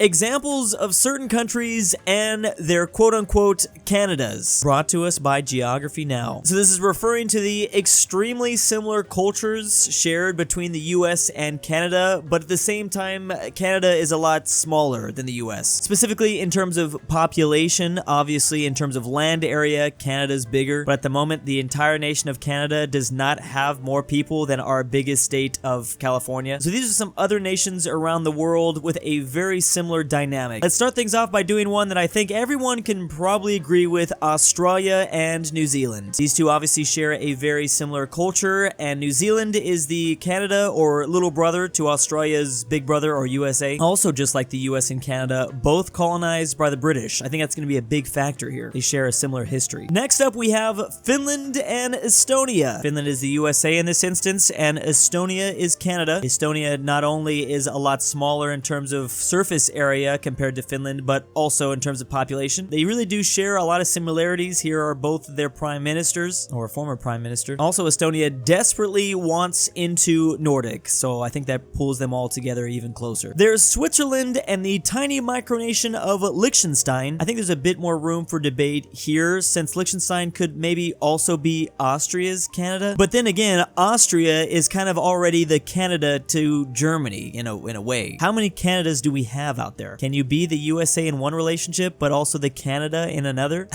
Examples of certain countries and their quote-unquote Canadas, brought to us by Geography Now. So this is referring to the extremely similar cultures shared between the US and Canada, but at the same time, Canada is a lot smaller than the US. Specifically in terms of population, obviously in terms of land area, Canada's bigger, but at the moment, the entire nation of Canada does not have more people than our biggest state of California. So these are some other nations around the world with a very similar dynamic. Let's start things off by doing one that I think everyone can probably agree with: Australia and New Zealand. These two obviously share a very similar culture, and New Zealand is the Canada or little brother to Australia's big brother or USA. Also, just like the US and Canada, both colonized by the British. I think that's going to be a big factor here. They share a similar history. Next up, we have Finland and Estonia. Finland is the USA in this instance, and Estonia is Canada. Estonia not only is a lot smaller in terms of surface area compared to Finland, but also in terms of population. They really do share a lot of similarities. Here are both their prime ministers, or former prime minister. Also, Estonia desperately wants into Nordic, so I think that pulls them all together even closer. There's Switzerland and the tiny micronation of Liechtenstein. I think there's a bit more room for debate here, since Liechtenstein could maybe also be Austria's Canada. But then again, Austria is kind of already the Canada to Germany in a way. How many Canadas do we have out there? Can you be the USA in one relationship, but also the Canada in another?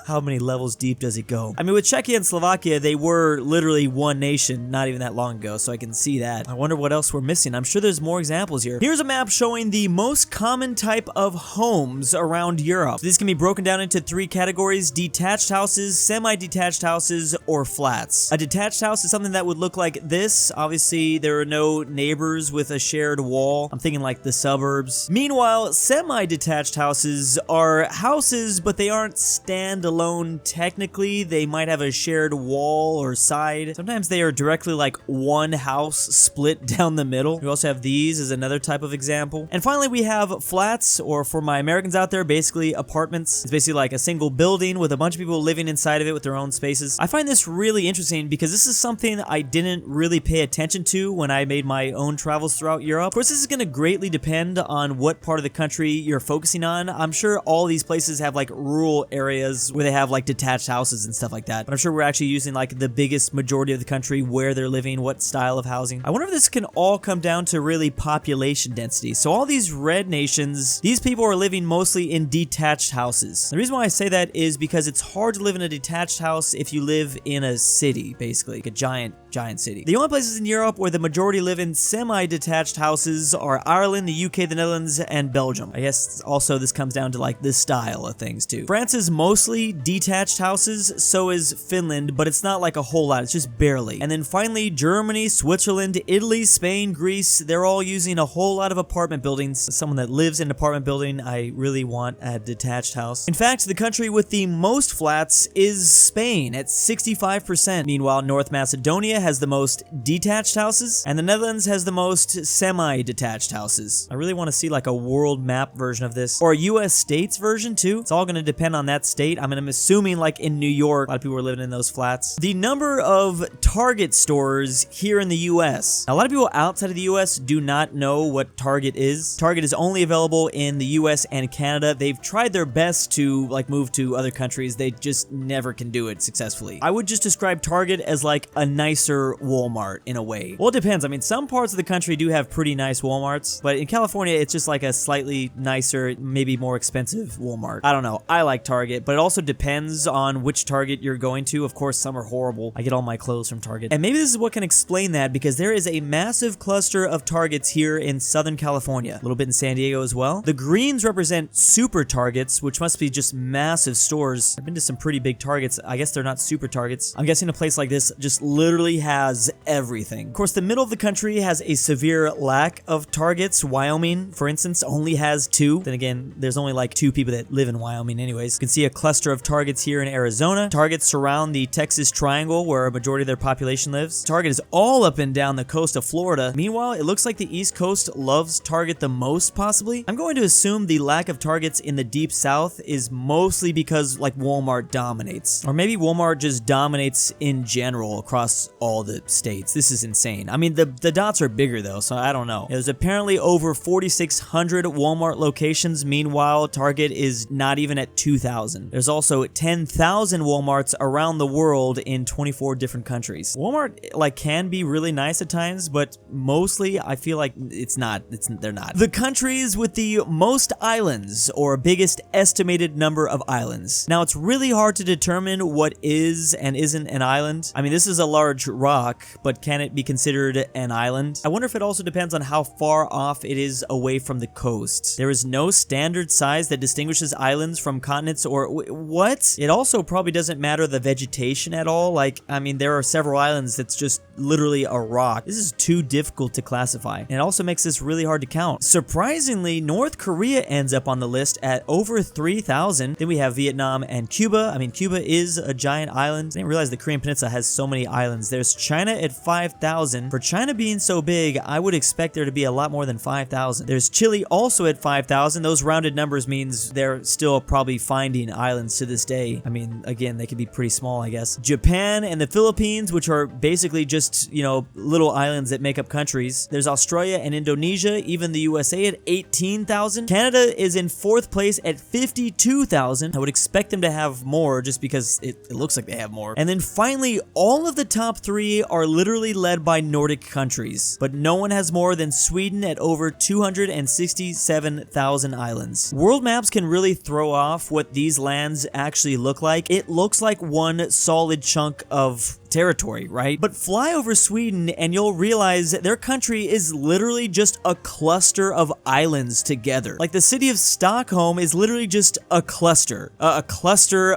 How many levels deep does it go? I mean, with Czechia and Slovakia, they were literally one nation not even that long ago, so I can see that. I wonder what else we're missing. I'm sure there's more examples here. Here's a map showing the most common type of homes around Europe. So these can be broken down into three categories: detached houses, semi-detached houses, or flats. A detached house is something that would look like this. Obviously, there are no neighbors with a shared wall. I'm thinking like the suburbs. Meanwhile, semi-detached houses are houses, but they aren't standalone technically. They might have a shared wall or side. Sometimes they are directly like one house split down the middle. We also have these as another type of example. And finally, we have flats, or for my Americans out there, basically apartments. It's basically like a single building with a bunch of people living inside of it with their own spaces. I find this really interesting because this is something I didn't really pay attention to when I made my own travels throughout Europe. Of course, this is going to greatly depend on what part of the country you're focusing on. I'm sure all these places have like rural areas where they have like detached houses and stuff like that, but I'm sure we're actually using like the biggest majority of the country, where they're living, what style of housing. I wonder if this can all come down to really population density. So all these red nations, these people are living mostly in detached houses. The reason why I say that is because it's hard to live in a detached house if you live in a city, basically like a giant city. The only places in Europe where the majority live in semi-detached houses are Ireland, the UK, the Netherlands, and Belgium. I guess also this comes down to like the style of things too. France is mostly detached houses, so is Finland, but it's not like a whole lot, it's just barely. And then finally, Germany, Switzerland, Italy, Spain, Greece, they're all using a whole lot of apartment buildings. As someone that lives in an apartment building, I really want a detached house. In fact, the country with the most flats is Spain at 65%. Meanwhile, North Macedonia has the most detached houses, and the Netherlands has the most semi-detached houses. I really want to see like a world map version of this, or a US states version too. It's all going to depend on that state. I mean, I'm assuming like in New York, a lot of people are living in those flats. The number of Target stores here in the US. Now, a lot of people outside of the US do not know what Target is. Target is only available in the US and Canada. They've tried their best to like move to other countries. They just never can do it successfully. I would just describe Target as like a nicer Walmart in a way. Well, it depends. I mean, some parts of the country do have pretty nice Walmarts, but in California, it's just like a slightly nicer, maybe more expensive Walmart. I don't know. I like Target, but it also depends on which Target you're going to. Of course, some are horrible. I get all my clothes from Target. And maybe this is what can explain that, because there is a massive cluster of Targets here in Southern California, a little bit in San Diego as well. The greens represent super Targets, which must be just massive stores. I've been to some pretty big Targets. I guess they're not super Targets. I'm guessing a place like this just literally has everything. Of course, the middle of the country has a severe lack of Targets. Wyoming, for instance, only has 2. Then again, there's only like 2 people that live in Wyoming anyways. You can see a cluster of Targets here in Arizona. Targets surround the Texas Triangle, where a majority of their population lives. Target is all up and down the coast of Florida. Meanwhile, it looks like the East Coast loves Target the most, possibly. I'm going to assume the lack of Targets in the Deep South is mostly because like Walmart dominates. Or maybe Walmart just dominates in general across all the states. This is insane. I mean, the dots are bigger though, so I don't know. There's apparently over 4,600 1,500 Walmart locations. Meanwhile, Target is not even at 2,000. There's also 10,000 Walmarts around the world in 24 different countries. Walmart, like, can be really nice at times, but mostly I feel like they're not. The countries with the most islands, or biggest estimated number of islands. Now, it's really hard to determine what is and isn't an island. I mean, this is a large rock, but can it be considered an island? I wonder if it also depends on how far off it is away from the coast. There is no standard size that distinguishes islands from continents, or what? It also probably doesn't matter the vegetation at all. Like, I mean, there are several islands that's just literally a rock. This is too difficult to classify, and it also makes this really hard to count. Surprisingly, North Korea ends up on the list at over 3,000. Then we have Vietnam and Cuba. I mean, Cuba is a giant island. I didn't realize the Korean Peninsula has so many islands. There's China at 5,000. For China being so big, I would expect there to be a lot more than 5,000. There's Chile also at 5,000. Those rounded numbers means they're still probably finding islands to this day. I mean, again, they could be pretty small, I guess. Japan and the Philippines, which are basically just, you know, little islands that make up countries. There's Australia and Indonesia, even the USA at 18,000. Canada is in 4th place at 52,000. I would expect them to have more just because it looks like they have more. And then finally, all of the top 3 are literally led by Nordic countries, but no one has more than Sweden at over 267,000 islands. World maps can really throw off what these lands actually look like. It looks like one solid chunk of territory, right? But fly over Sweden and you'll realize that their country is literally just a cluster of islands together. Like, the city of Stockholm is literally just a cluster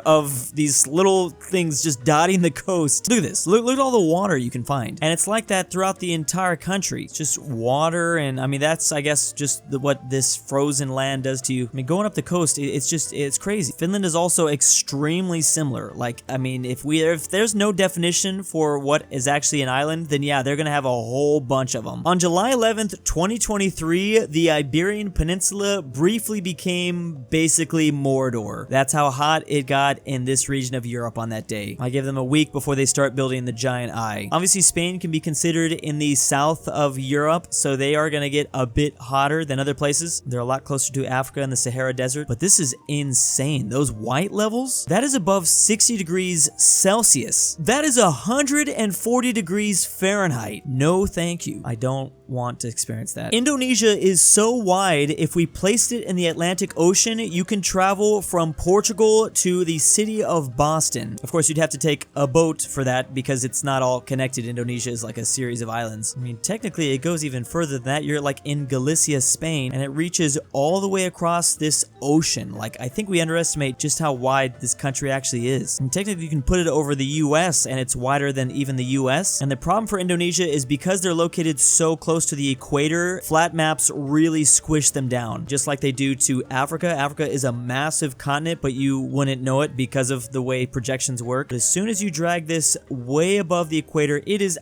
of these little things just dotting the coast. Look at this. Look at all the water you can find. And it's like that throughout the entire country. It's just water, and I mean, that's, I guess, just what this frozen land does to you. I mean, going up the coast, it's crazy. Finland is also extremely similar. Like, I mean, if there's no definition for what is actually an island, then yeah, they're gonna have a whole bunch of them. On July 11th, 2023, the Iberian Peninsula briefly became basically Mordor. That's how hot it got in this region of Europe on that day. I give them a week before they start building the giant eye. Obviously, Spain can be considered in the south of Europe, so they are gonna get a bit hotter than other places. They're a lot closer to Africa and the Sahara Desert, but this is insane. Those white levels, that is above 60 degrees Celsius. That is 140 degrees Fahrenheit. No, thank you. I don't want to experience that. Indonesia is so wide, if we placed it in the Atlantic Ocean, you can travel from Portugal to the city of Boston. Of course, you'd have to take a boat for that because it's not all connected. Indonesia is like a series of islands. I mean, technically, it goes even further than that. You're like in Galicia, Spain, and it reaches all the way across this ocean. Like, I think we underestimate just how wide this country actually is. And technically, you can put it over the US, and it's wider than even the US. And the problem for Indonesia is because they're located so close to the equator, flat maps really squish them down, just like they do to Africa. Africa is a massive continent, but you wouldn't know it because of the way projections work. But as soon as you drag this way above the equator, it is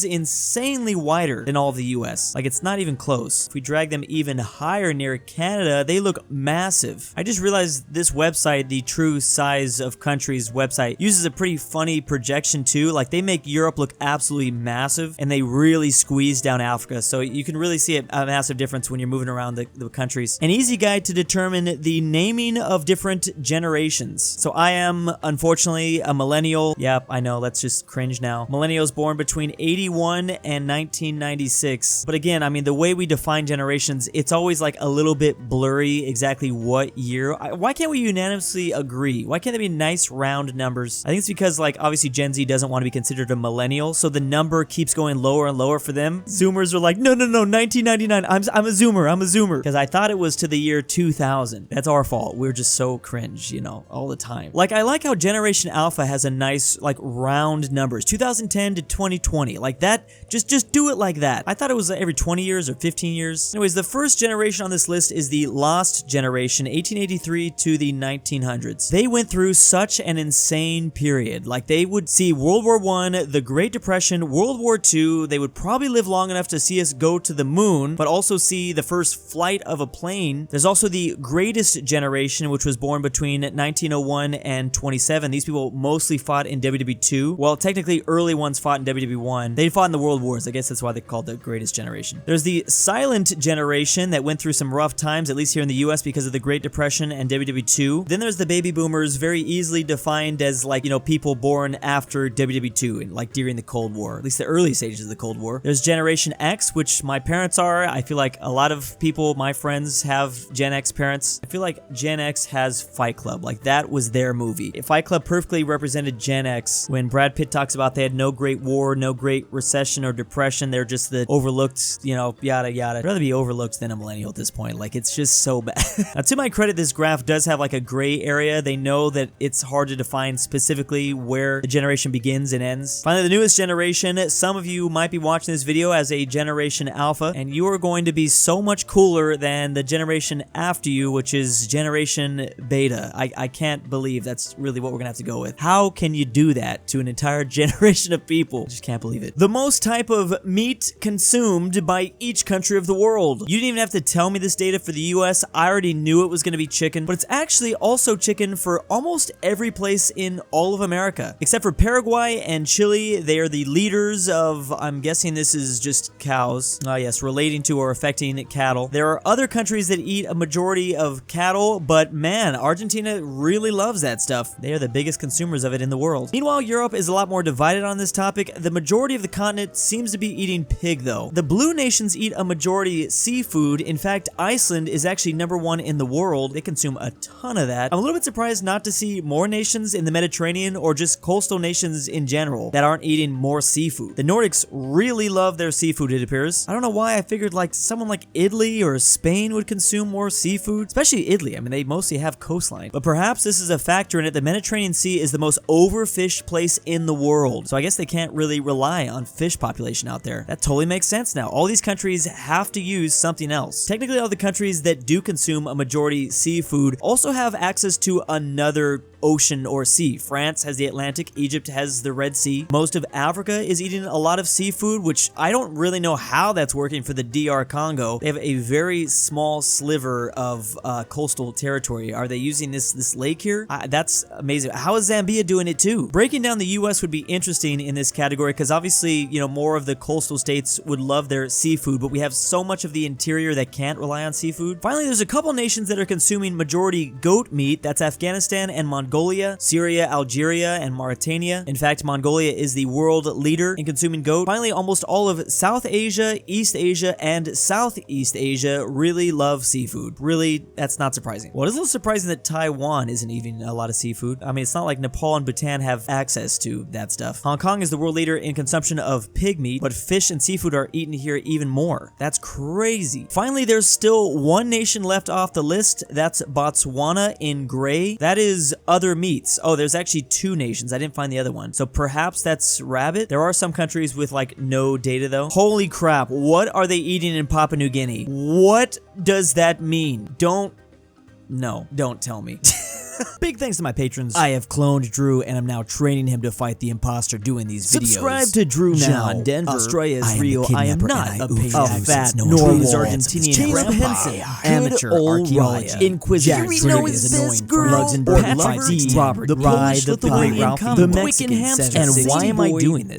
insanely wider than all of the US. Like, it's not even close. If we drag them even higher near Canada, they look massive. I just realized this website, the True Size of Countries website, uses a pretty funny projection too. Like, they make Europe look absolutely massive, and they really squeeze down Africa. So you can really see a massive difference when you're moving around the countries. An easy guide to determine the naming of different generations. So I am, unfortunately, a millennial. Yep, I know, let's just cringe now. Millennials born between 81 and 1996. But again, I mean, the way we define generations, it's always like a little bit blurry exactly what year. Why can't we unanimously agree? Why can't there be nice round numbers? I think it's because, like, obviously Gen Z doesn't want to be considered a millennial, so the number keeps going lower and lower for them. Zoomers are like, no, 1999, I'm a zoomer, because I thought it was to the year 2000. That's our fault. We're just so cringe, you know, all the time. Like, I like how Generation Alpha has a nice, like, round numbers, 2010 to 2020, like that. Just do it like that. I thought it was every 20 years or 15 years. Anyways, the first generation on this list is the Lost Generation, 1883 to the 1900s. They went through such an insane period. Like, they would see World War I, the Great Depression, World War II. They would probably live long enough to see Prometheus go to the moon, but also see the first flight of a plane. There's also the greatest generation, which was born between 1901 and 27. These people mostly fought in WWE2. Well, technically, early ones fought in WWE1. They fought in the World Wars. I guess that's why they called the greatest generation. There's the silent generation that went through some rough times, at least here in the US, because of the Great Depression and WWE2. Then there's the baby boomers, very easily defined as, like, you know, people born after WWE2 and like during the Cold War, at least the early stages of the Cold War. There's Generation X, which my parents are. I feel like a lot of people, my friends, have Gen X parents. I feel like Gen X has Fight Club. Like, that was their movie. Fight Club perfectly represented Gen X when Brad Pitt talks about they had no great war, no great recession or depression. They're just the overlooked, you know, yada yada. I'd rather be overlooked than a millennial at this point. Like, it's just so bad. Now, to my credit, this graph does have like a gray area. They know that it's hard to define specifically where the generation begins and ends. Finally, the newest generation. Some of you might be watching this video as a Generation Alpha, and you are going to be so much cooler than the generation after you, which is Generation Beta. I can't believe that's really what we're gonna have to go with. How can you do that to an entire generation of people? I just can't believe it. The most type of meat consumed by each country of the world. You didn't even have to tell me this data for the US. I already knew it was gonna be chicken, but it's actually also chicken for almost every place in all of America. Except for Paraguay and Chile, they are the leaders of, I'm guessing this is just cows. Ah yes, relating to or affecting cattle. There are other countries that eat a majority of cattle, but man, Argentina really loves that stuff. They are the biggest consumers of it in the world. Meanwhile, Europe is a lot more divided on this topic. The majority of the continent seems to be eating pig though. The blue nations eat a majority seafood. In fact, Iceland is actually #1 in the world. They consume a ton of that. I'm a little bit surprised not to see more nations in the Mediterranean or just coastal nations in general that aren't eating more seafood. The Nordics really love their seafood, it appears. I don't know why I figured like someone like Italy or Spain would consume more seafood, especially Italy. I mean, they mostly have coastline, but perhaps this is a factor in it. The Mediterranean Sea is the most overfished place in the world, so I guess they can't really rely on fish population out there. That totally makes sense now. All these countries have to use something else. Technically, all the countries that do consume a majority seafood also have access to another ocean or sea. France has the Atlantic, Egypt has the Red Sea. Most of Africa is eating a lot of seafood, which I don't really know how that's working for the DR Congo. They have a very small sliver of coastal territory. Are they using this lake here? That's amazing. How is Zambia doing it too? Breaking down the US would be interesting in this category because obviously, you know, more of the coastal states would love their seafood, but we have so much of the interior that can't rely on seafood. Finally, there's a couple nations that are consuming majority goat meat. That's Afghanistan and Mongolia, Syria, Algeria, and Mauritania. In fact, Mongolia is the world leader in consuming goat. Finally, almost all of South Asia, East Asia, and Southeast Asia really love seafood. Really, that's not surprising. Well, it is a little surprising that Taiwan isn't eating a lot of seafood. I mean, it's not like Nepal and Bhutan have access to that stuff. Hong Kong is the world leader in consumption of pig meat, but fish and seafood are eaten here even more. That's crazy. Finally, there's still one nation left off the list. That's Botswana in gray. That is other meats. Oh, there's actually two nations. I didn't find the other one. So perhaps that's rabbit. There are some countries with like no data though. Holy crap. What are they eating in Papua New Guinea? What does that mean? Don't tell me. Big thanks to my patrons. I have cloned Drew and I'm now training him to fight the imposter doing these videos. Subscribe to Drew now. John Denver. Australia is real. I am not a fat no normal Argentinian Henson. Amateur Archaeology. Inquisitor. KirinoIsBestGirl. Luxembourg Lover. Robert. The Polish-Lithuanian Commonwealth. The Mexican Twickenhamster. And why am I doing this?